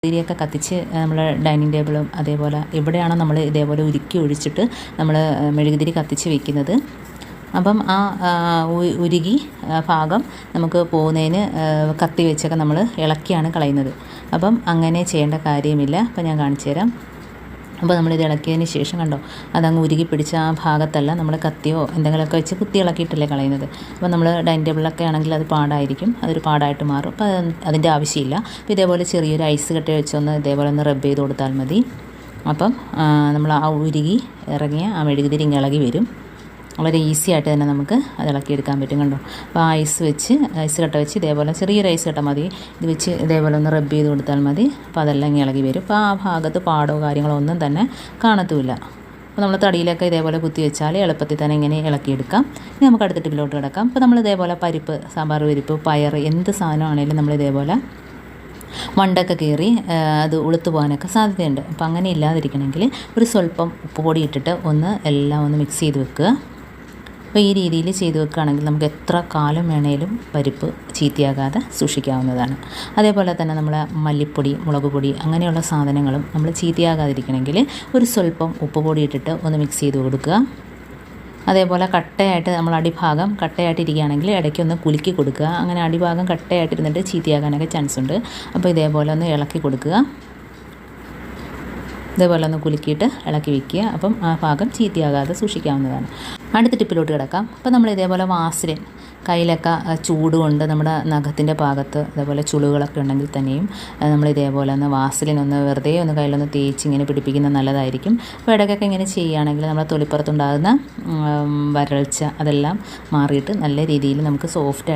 തിരിയൊക്കെ കത്തിച്ച് നമ്മൾ ഡൈനിങ് ടേബിളും അതേപോലെ എവിടെയാണോ നമ്മൾ ഇതേപോലെ ഉരുക്കി ഒഴിച്ചിട്ട് നമ്മൾ മെഴുകുതിരി കത്തിച്ച് വെക്കുന്നത്. അപ്പം ആ ഉരുകി ഭാഗം നമുക്ക് പോകുന്നതിന് കത്തി വെച്ചൊക്കെ നമ്മൾ ഇളക്കിയാണ് കളയുന്നത്. അപ്പം അങ്ങനെ ചെയ്യേണ്ട കാര്യമില്ല. അപ്പം ഞാൻ കാണിച്ചു തരാം. അപ്പോൾ നമ്മളിത് ഇളക്കിയതിന് ശേഷം കണ്ടോ, അതങ്ങ് ഉരുകി പിടിച്ച ആ ഭാഗത്തല്ല നമ്മൾ കത്തിയോ എന്തെങ്കിലുമൊക്കെ വെച്ച് കുത്തി ഇളക്കിയിട്ടല്ലേ കളയുന്നത്. അപ്പോൾ നമ്മൾ ഡൈനിങ് ടേബിളിലൊക്കെ ആണെങ്കിൽ അത് പാടായിരിക്കും, അതൊരു പാടായിട്ട് മാറും. അപ്പോൾ അതിൻ്റെ ആവശ്യമില്ല. അപ്പോൾ ഇതേപോലെ ചെറിയൊരു ഐസ് കട്ട വെച്ചൊന്ന് ഇതേപോലെ ഒന്ന് റബ്ബ് ചെയ്ത് കൊടുത്താൽ മതി. അപ്പം നമ്മൾ ആ ഉരുകി ഇറങ്ങിയ ആ മെഴുകുതിരി ഇളകി വരും. വളരെ ഈസി ആയിട്ട് തന്നെ നമുക്ക് അത് ഇളക്കിയെടുക്കാൻ പറ്റും. കണ്ടോ, അപ്പോൾ ആ ഐസ് കട്ട വെച്ച് ഇതേപോലെ ചെറിയൊരു ഐസ് കട്ട മതി, ഇത് വെച്ച് ഇതേപോലെ ഒന്ന് റബ്ബ് ചെയ്ത് കൊടുത്താൽ മതി. അപ്പോൾ അതെല്ലാം ഇളകി വരും. അപ്പോൾ ആ ഭാഗത്ത് പാടോ കാര്യങ്ങളോ ഒന്നും തന്നെ കാണത്തുമില്ല. അപ്പോൾ നമ്മൾ തടിയിലൊക്കെ ഇതേപോലെ കുത്തി വെച്ചാൽ എളുപ്പത്തിൽ തന്നെ ഇങ്ങനെ ഇളക്കിയെടുക്കാം. ഇനി നമുക്ക് അടുത്ത ടിപ്പിലോട്ട് കിടക്കാം. അപ്പോൾ നമ്മൾ ഇതേപോലെ പരിപ്പ്, സാമ്പാർ പരിപ്പ്, പയർ, എന്ത് സാധനമാണെങ്കിലും നമ്മൾ ഇതേപോലെ വണ്ടൊക്കെ കയറി അത് ഉളുത്തു പോകാനൊക്കെ സാധ്യതയുണ്ട്. അപ്പോൾ അങ്ങനെ ഇല്ലാതിരിക്കണമെങ്കിൽ ഒരു സ്വല്പം ഉപ്പ് പൊടി ഇട്ടിട്ട് എല്ലാം ഒന്ന് മിക്സ് ചെയ്ത് വെക്കുക. അപ്പോൾ ഈ രീതിയിൽ ചെയ്ത് വെക്കുകയാണെങ്കിൽ നമുക്ക് എത്ര കാലം വേണേലും പരിപ്പ് ചീത്തയാകാതെ സൂക്ഷിക്കാവുന്നതാണ്. അതേപോലെ തന്നെ നമ്മൾ മല്ലിപ്പൊടി, മുളക് പൊടി അങ്ങനെയുള്ള സാധനങ്ങളും നമ്മൾ ചീത്തയാകാതിരിക്കണമെങ്കിൽ ഒരു സ്വല്പം ഉപ്പ് പൊടി ഇട്ടിട്ട് ഒന്ന് മിക്സ് ചെയ്ത് കൊടുക്കുക. അതേപോലെ കട്ടയായിട്ട് നമ്മൾ അടിഭാഗം കട്ടയായിട്ടിരിക്കുകയാണെങ്കിൽ ഇടയ്ക്കൊന്ന് കുലുക്കി കൊടുക്കുക. അങ്ങനെ അടിഭാഗം കട്ടയായിട്ടിരുന്നിട്ട് ചീത്തയാകാനൊക്കെ ചാൻസ് ഉണ്ട്. അപ്പോൾ ഇതേപോലെ ഒന്ന് ഇളക്കി കൊടുക്കുക. ഇതേപോലെ ഒന്ന് കുലുക്കിയിട്ട് ഇളക്കി വയ്ക്കുക. അപ്പം ആ ഭാഗം ചീത്തയാകാതെ സൂക്ഷിക്കാവുന്നതാണ്. അടുത്ത ടിപ്പിലോട്ട് കിടക്കാം. അപ്പോൾ നമ്മൾ ഇതേപോലെ വാസലിൻ കയ്യിലൊക്കെ ചൂട് കൊണ്ട് നമ്മുടെ നഖത്തിൻ്റെ ഭാഗത്ത് ഇതേപോലെ ചുളുകളൊക്കെ ഉണ്ടെങ്കിൽ തന്നെയും നമ്മൾ ഇതേപോലെ ഒന്ന് വാസലിൻ വെറുതെ കയ്യിലൊന്ന് തേച്ച് ഇങ്ങനെ പിടിപ്പിക്കുന്നത് നല്ലതായിരിക്കും. അപ്പോൾ ഇടയ്ക്കൊക്കെ ഇങ്ങനെ ചെയ്യുകയാണെങ്കിൽ നമ്മുടെ തൊലിപ്പുറത്തുണ്ടാകുന്ന വരൾച്ച അതെല്ലാം മാറിയിട്ട് നല്ല രീതിയിൽ നമുക്ക് സോഫ്റ്റ്